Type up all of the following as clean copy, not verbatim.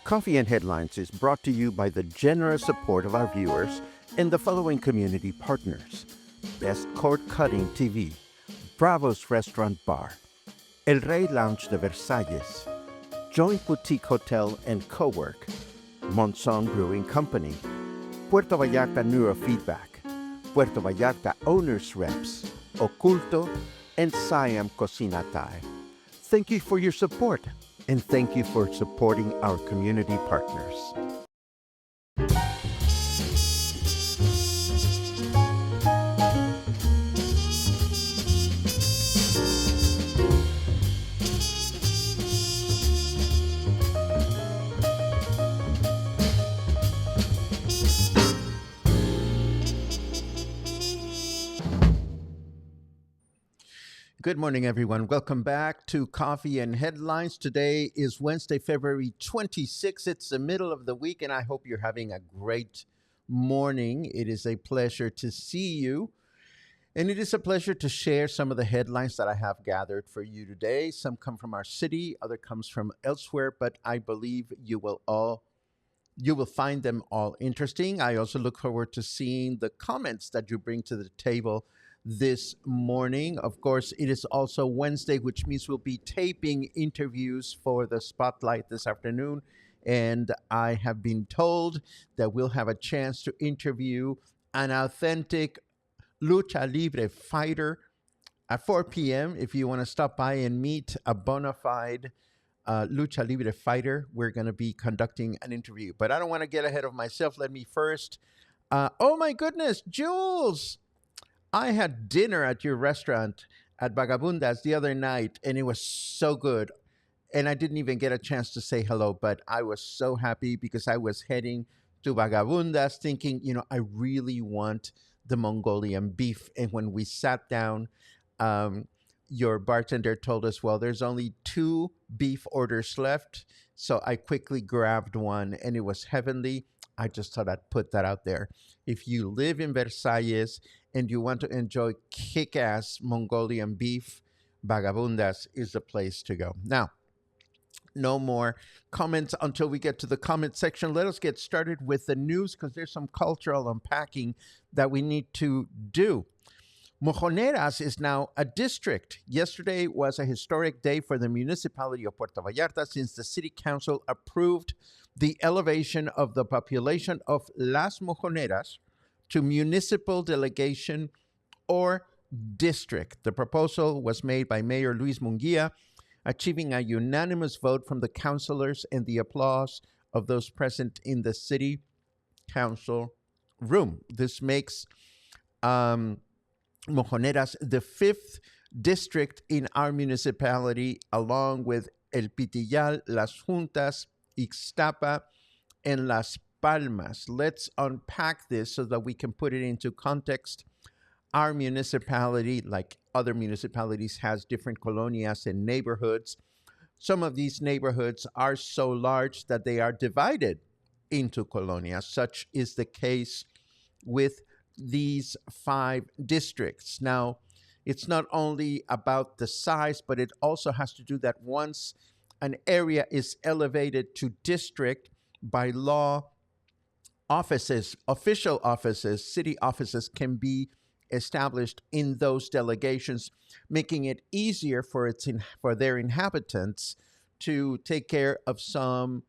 Coffee and Headlines is brought to you by the generous support of our viewers and the following community partners: Best Cord Cutting TV, Bravo's Restaurant Bar, El Rey Lounge de Versalles, Joint Boutique Hotel and Cowork, Monson Brewing Company, Puerto Vallarta Neurofeedback, Puerto Vallarta Owners Reps, Oculto, and Siam Cocina Thai. Thank you for your support, and thank you for supporting our community partners. Good morning, everyone. Welcome back to Coffee and Headlines. Today is Wednesday, February 26th. It's the middle of the week, and I hope you're having a great morning. It is a pleasure to see you, and it is a pleasure to share some of the headlines that I have gathered for you today. Some come from our city, other comes from elsewhere, but I believe you will find them all interesting. I also look forward to seeing the comments that you bring to the table this morning. Of course, it is also Wednesday, which means we'll be taping interviews for the Spotlight this afternoon. And I have been told that we'll have a chance to interview an authentic lucha libre fighter at 4 p.m. If you want to stop by and meet a bona fide lucha libre fighter, we're going to be conducting an interview. But I don't want to get ahead of myself. Let me first. Oh my goodness, Jules! I had dinner at your restaurant at Vagabundas the other night, and it was so good. And I didn't even get a chance to say hello, but I was so happy because I was heading to Vagabundas thinking, I really want the Mongolian beef. And when we sat down, your bartender told us, well, there's only 2 beef orders left. So I quickly grabbed one, and it was heavenly. I just thought I'd put that out there. If you live in Versalles and you want to enjoy kick-ass Mongolian beef, Vagabundas is the place to go. Now, no more comments until we get to the comment section. Let us get started with the news because there's some cultural unpacking that we need to do. Mojoneras is now a district. Yesterday was a historic day for the municipality of Puerto Vallarta since the city council approved the elevation of the population of Las Mojoneras to municipal delegation or district. The proposal was made by Mayor Luis Munguia, achieving a unanimous vote from the councilors and the applause of those present in the city council room. This makes Mojoneras the 5th district in our municipality, along with El Pitillal, Las Juntas, Ixtapa, and Las Palmas. Let's unpack this so that we can put it into context. Our municipality, like other municipalities, has different colonias and neighborhoods. Some of these neighborhoods are so large that they are divided into colonias. Such is the case with these 5 districts. Now, it's not only about the size, but it also has to do that once an area is elevated to district, by law, offices, official offices, city offices can be established in those delegations, making it easier for their inhabitants to take care of some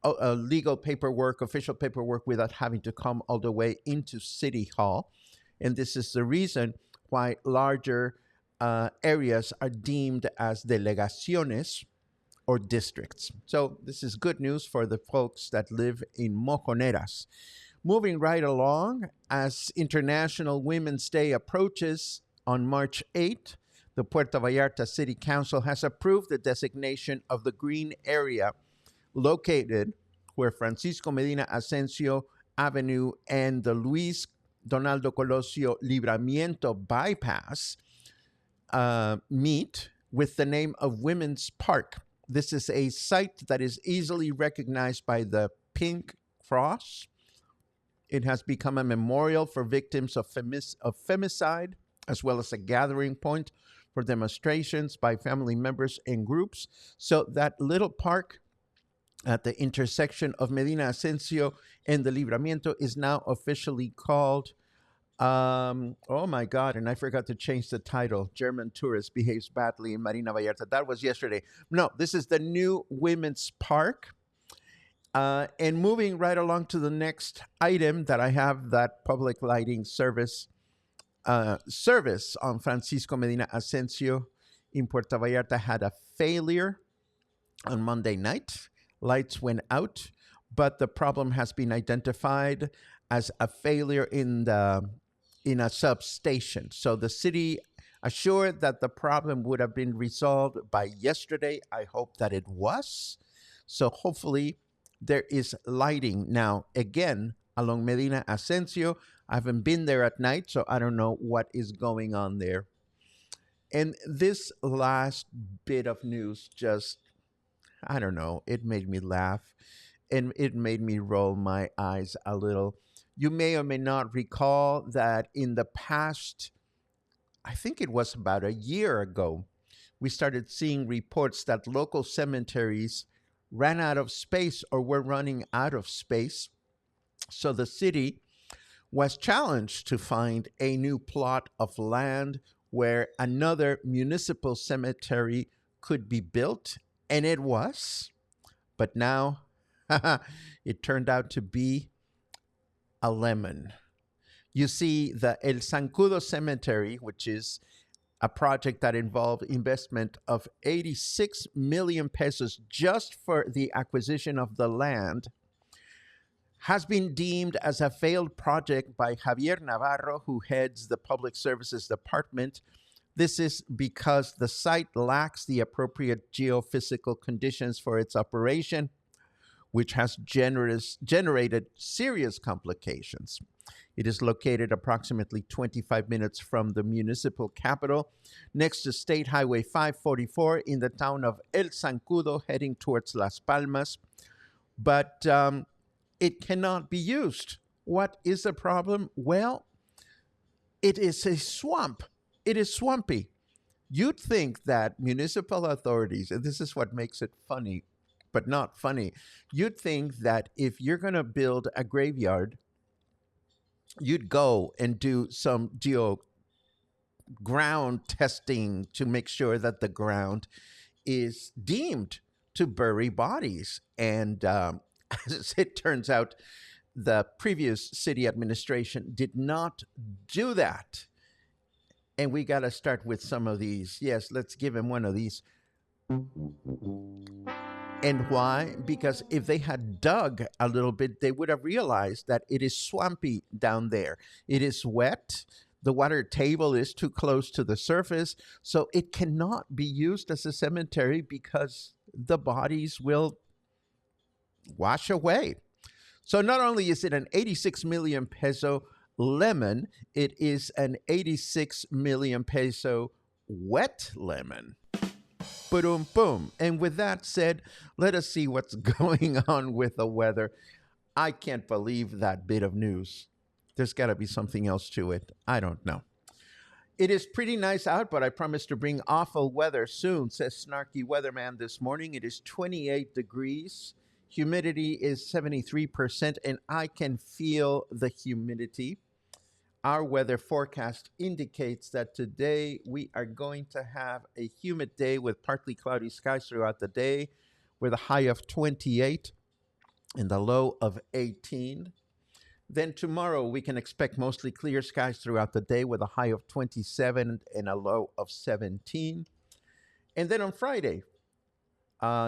legal paperwork, official paperwork, without having to come all the way into City Hall. And this is the reason why larger areas are deemed as delegaciones or districts. So this is good news for the folks that live in Mojoneras. Moving right along, as International Women's Day approaches on March 8th, the Puerto Vallarta City Council has approved the designation of the green area located where Francisco Medina Ascencio Avenue and the Luis Donaldo Colosio Libramiento bypass meet, with the name of Women's Park. This is a site that is easily recognized by the pink cross. It has become a memorial for victims of femicide, as well as a gathering point for demonstrations by family members and groups. So that little park at the intersection of Medina Ascencio and the Libramiento is now officially called, oh my God, and I forgot to change the title. German tourist behaves badly in Marina Vallarta. That was yesterday. No, this is the new Women's Park. And moving right along to the next item that I have, that public lighting service on Francisco Medina Ascencio in Puerto Vallarta had a failure on Monday night. Lights went out, but the problem has been identified as a failure in a substation. So the city assured that the problem would have been resolved by yesterday. I hope that it was. So hopefully there is lighting now again along Medina Ascencio. I haven't been there at night, so I don't know what is going on there. And this last bit of news just, I don't know, it made me laugh and it made me roll my eyes a little. You may or may not recall that in the past, I think it was about a year ago, we started seeing reports that local cemeteries ran out of space or were running out of space. So the city was challenged to find a new plot of land where another municipal cemetery could be built, and it was. But now it turned out to be a lemon. You see, the El Zancudo Cemetery, which is a project that involved investment of 86 million pesos just for the acquisition of the land, has been deemed as a failed project by Javier Navarro, who heads the Public Services Department. This is because the site lacks the appropriate geophysical conditions for its operation, which has generated serious complications. It is located approximately 25 minutes from the municipal capital, next to State Highway 544 in the town of El Zancudo, heading towards Las Palmas. But it cannot be used. What is the problem? Well, it is a swamp. It is swampy. You'd think that municipal authorities, and this is what makes it funny, but not funny, you'd think that if you're going to build a graveyard, you'd go and do some ground testing to make sure that the ground is deemed to bury bodies. And as it turns out, the previous city administration did not do that. And we got to start with some of these. Yes, let's give him one of these. And why? Because if they had dug a little bit, they would have realized that it is swampy down there. It is wet. The water table is too close to the surface. So it cannot be used as a cemetery because the bodies will wash away. So not only is it an 86 million peso lemon, it is an 86 million peso wet lemon. Boom, boom. And with that said, let us see what's going on with the weather. I can't believe that bit of news. There's got to be something else to it. I don't know. It is pretty nice out, but I promise to bring awful weather soon, says Snarky Weatherman this morning. It is 28 degrees. Humidity is 73%, and I can feel the humidity. Our weather forecast indicates that today we are going to have a humid day with partly cloudy skies throughout the day, with a high of 28 and a low of 18. Then tomorrow we can expect mostly clear skies throughout the day with a high of 27 and a low of 17. And then on Friday,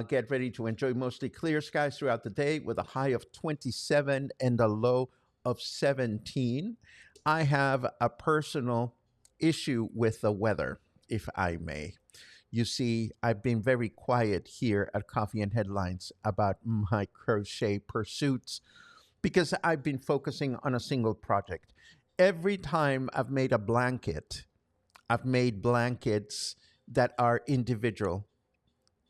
get ready to enjoy mostly clear skies throughout the day with a high of 27 and a low of 17. I have a personal issue with the weather, if I may. You see, I've been very quiet here at Coffee and Headlines about my crochet pursuits because I've been focusing on a single project. Every time I've made a blanket, I've made blankets that are individual.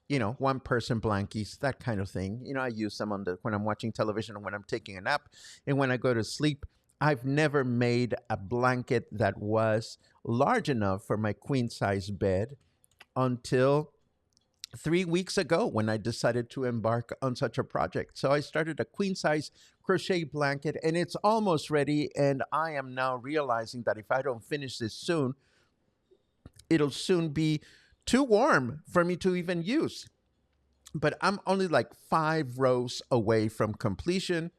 You know, one person blankies, that kind of thing. You know, I use them when I'm watching television or when I'm taking a nap. And when I go to sleep, I've never made a blanket that was large enough for my queen size bed until 3 weeks ago when I decided to embark on such a project. So I started a queen size crochet blanket and it's almost ready. And I am now realizing that if I don't finish this soon, it'll soon be too warm for me to even use. But I'm only like 5 rows away from completion.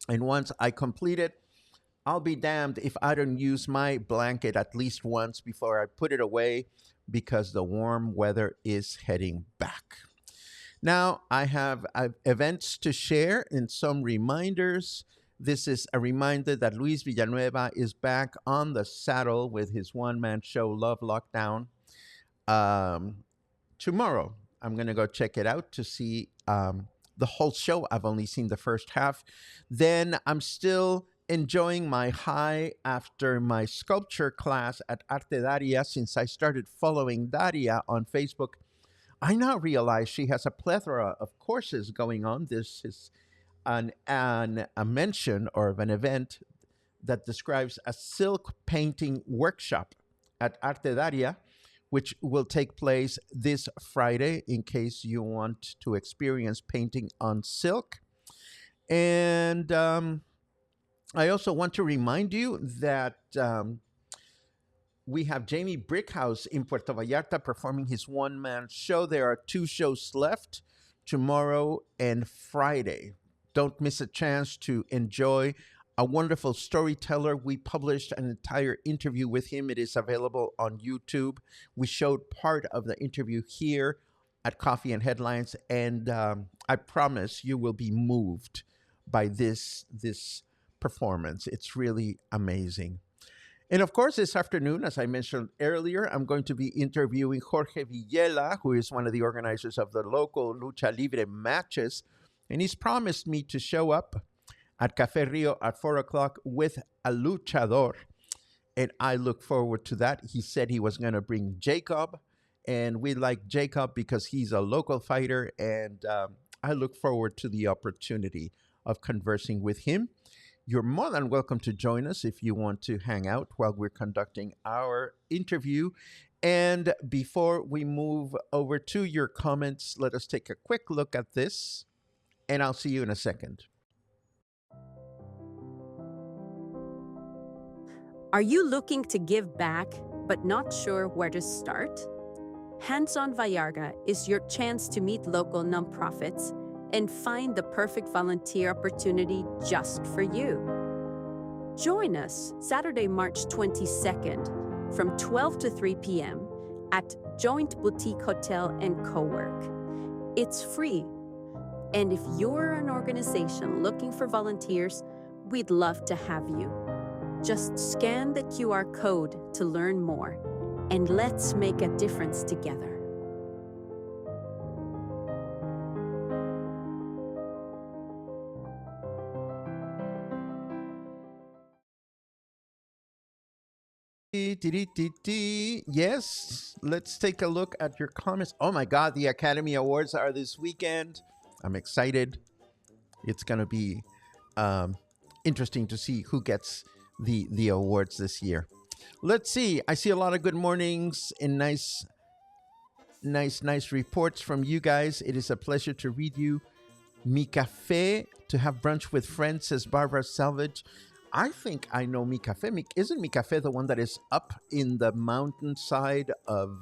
And once I complete it, I'll be damned if I don't use my blanket at least once before I put it away because the warm weather is heading back. Now, I have events to share and some reminders. This is a reminder that Luis Villanueva is back on the saddle with his one-man show, Love Lockdown. Tomorrow, I'm going to go check it out to see the whole show. I've only seen the first half. Then I'm still enjoying my high after my sculpture class at Arte Daria. Since I started following Daria on Facebook, I now realize she has a plethora of courses going on. This is a mention or of an event that describes a silk painting workshop at Arte Daria, which will take place this Friday in case you want to experience painting on silk. And I also want to remind you that we have Jamie Brickhouse in Puerto Vallarta performing his one-man show. There are 2 shows left, tomorrow and Friday. Don't miss a chance to enjoy a wonderful storyteller. We published an entire interview with him. It is available on YouTube. We showed part of the interview here at Coffee and Headlines, and I promise you will be moved by this performance. It's really amazing. And of course, this afternoon, as I mentioned earlier, I'm going to be interviewing Jorge Villela, who is one of the organizers of the local Lucha Libre matches. And he's promised me to show up at Café Rio at 4 o'clock with a luchador. And I look forward to that. He said he was going to bring Jacob. And we like Jacob because he's a local fighter. And I look forward to the opportunity of conversing with him. You're more than welcome to join us if you want to hang out while we're conducting our interview. And before we move over to your comments, let us take a quick look at this, and I'll see you in a second. Are you looking to give back but not sure where to start? Hands-On Vallarta is your chance to meet local nonprofits and find the perfect volunteer opportunity just for you. Join us Saturday, March 22nd from 12 to 3 p.m. at Joint Boutique Hotel and Co-work. It's free. And if you're an organization looking for volunteers, we'd love to have you. Just scan the QR code to learn more, and let's make a difference together. Yes, let's take a look at your comments. Oh my God, the Academy Awards are this weekend. I'm excited. It's going to be interesting to see who gets the awards this year. Let's see. I see a lot of good mornings and nice reports from you guys. It is a pleasure to read you. Mi café, to have brunch with friends, says Barbara Salvage. I think I know Mi Café. Isn't Mi Café the one that is up in the mountainside of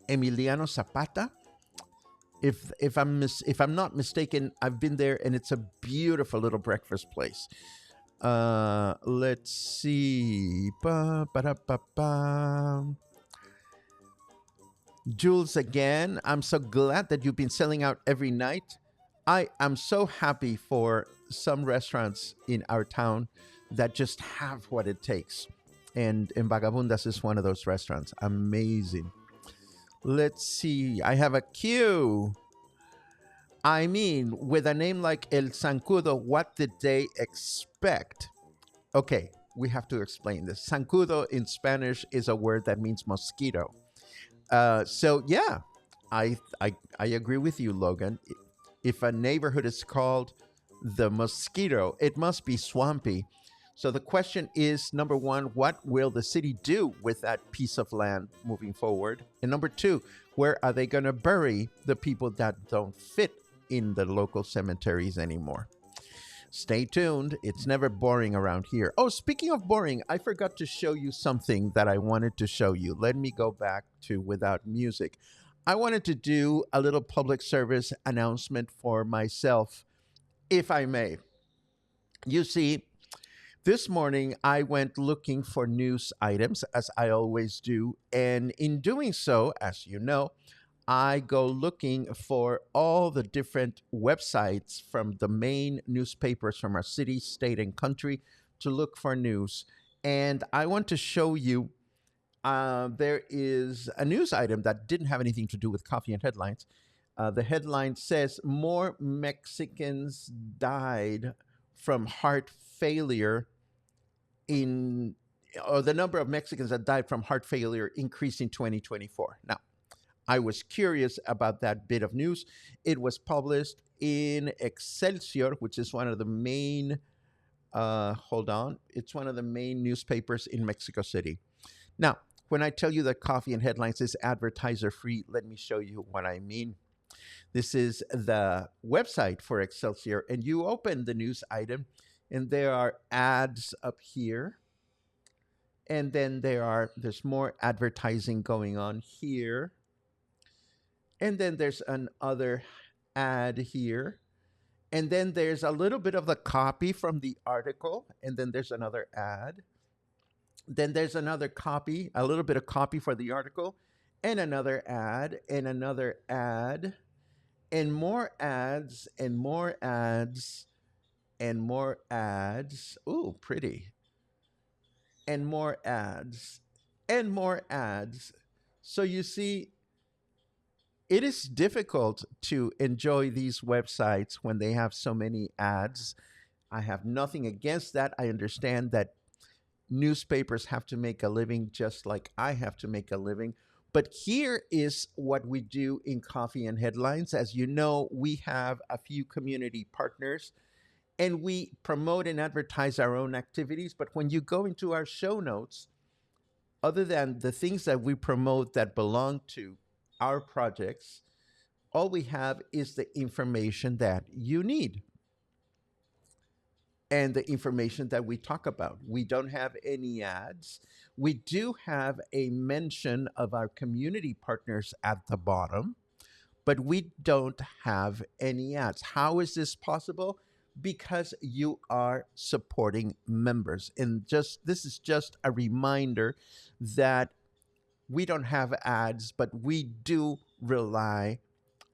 Emiliano Zapata? If I'm not mistaken, I've been there, and it's a beautiful little breakfast place. Let's see. Jules again. I'm so glad that you've been selling out every night. I am so happy for some restaurants in our town that just have what it takes. And Vagabundas is one of those restaurants. Amazing. Let's see. I have a queue. I mean, with a name like El Zancudo, what did they expect? Okay, we have to explain this. Zancudo in Spanish is a word that means mosquito. So yeah, I agree with you, Logan. If a neighborhood is called the Mosquito, it must be swampy. So the question is, number one, what will the city do with that piece of land moving forward? And number two, where are they going to bury the people that don't fit in the local cemeteries anymore? Stay tuned. It's never boring around here. Oh, speaking of boring, I forgot to show you something that I wanted to show you. Let me go back to without music. I wanted to do a little public service announcement for myself, if I may. You see, this morning I went looking for news items, as I always do. And in doing so, as you know, I go looking for all the different websites from the main newspapers from our city, state, and country to look for news. And I want to show you there is a news item that didn't have anything to do with coffee and headlines. The headline says more Mexicans died from heart failure in, or the number of Mexicans that died from heart failure increased in 2024. Now, I was curious about that bit of news. It was published in Excelsior, which is one of the main, it's one of the main newspapers in Mexico City. Now, when I tell you that Coffee and Headlines is advertiser free, let me show you what I mean. This is the website for Excelsior, and you open the news item, and there are ads up here. And then there's more advertising going on here. And then there's another ad here. And then there's a little bit of the copy from the article. And then there's another ad. Then there's another copy, a little bit of copy for the article, and another ad, and another ad, and more ads, and more ads, and more ads. Ooh, pretty. And more ads, and more ads. So you see, it is difficult to enjoy these websites when they have so many ads. I have nothing against that. I understand that newspapers have to make a living just like I have to make a living. But here is what we do in Coffee and Headlines. As you know, we have a few community partners and we promote and advertise our own activities. But when you go into our show notes, other than the things that we promote that belong to our projects, all we have is the information that you need and the information that we talk about. We don't have any ads. We do have a mention of our community partners at the bottom, but we don't have any ads. How is this possible? Because you are supporting members. And this is just a reminder that we don't have ads, but we do rely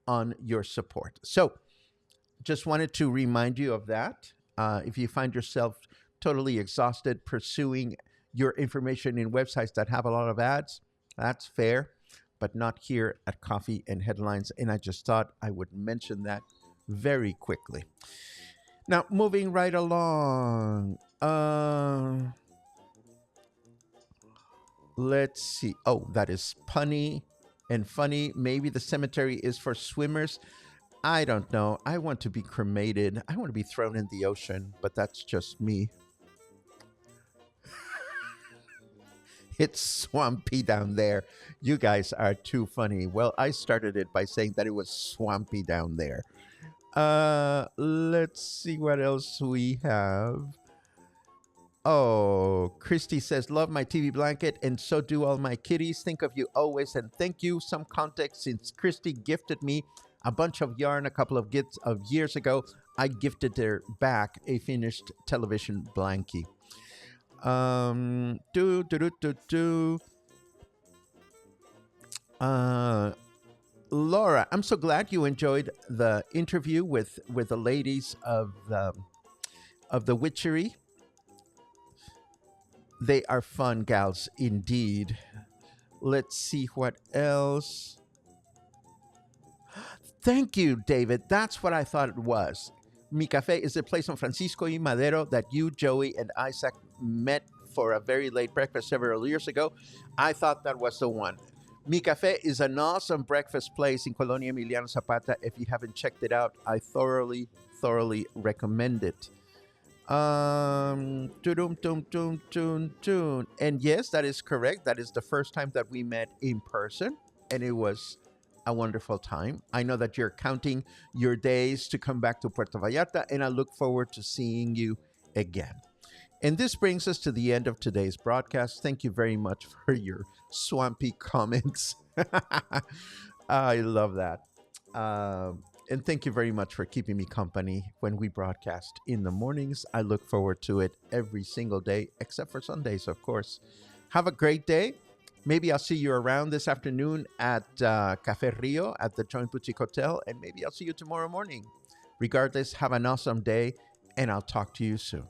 on your support. So just wanted to remind you of that. If you find yourself totally exhausted pursuing your information in websites that have a lot of ads, that's fair, but not here at Coffee and Headlines. And I just thought I would mention that very quickly. Now, moving right along. Let's see. Oh, that is punny and funny. Maybe the cemetery is for swimmers. I don't know. I want to be cremated. I want to be thrown in the ocean, but that's just me. It's swampy down there. You guys are too funny. Well, I started it by saying that it was swampy down there. Let's see what else we have. Oh, Christy says, love my TV blanket, and so do all my kitties. Think of you always, and thank you. Some context, since Christy gifted me a bunch of yarn a couple of years ago, I gifted her back a finished television blankie. Laura, I'm so glad you enjoyed the interview with the ladies of the witchery. They are fun gals indeed. Let's see what else. Thank you, David. That's what I thought it was. Mi Café is a place on Francisco y Madero that you, Joey, and Isaac met for a very late breakfast several years ago. I thought that was the one. Mi Café is an awesome breakfast place in Colonia Emiliano Zapata. If you haven't checked it out, I thoroughly recommend it. Tudum, tum, tum, tum, tum. And yes, that is correct. That is the first time that we met in person, and it was a wonderful time. I know that you're counting your days to come back to Puerto Vallarta, and I look forward to seeing you again. And this brings us to the end of today's broadcast. Thank you very much for your swampy comments. I love that. And thank you very much for keeping me company when we broadcast in the mornings. I look forward to it every single day, except for Sundays, of course. Have a great day. Maybe I'll see you around this afternoon at Cafe Rio at the Joint Boutique Hotel, and maybe I'll see you tomorrow morning. Regardless, have an awesome day, and I'll talk to you soon.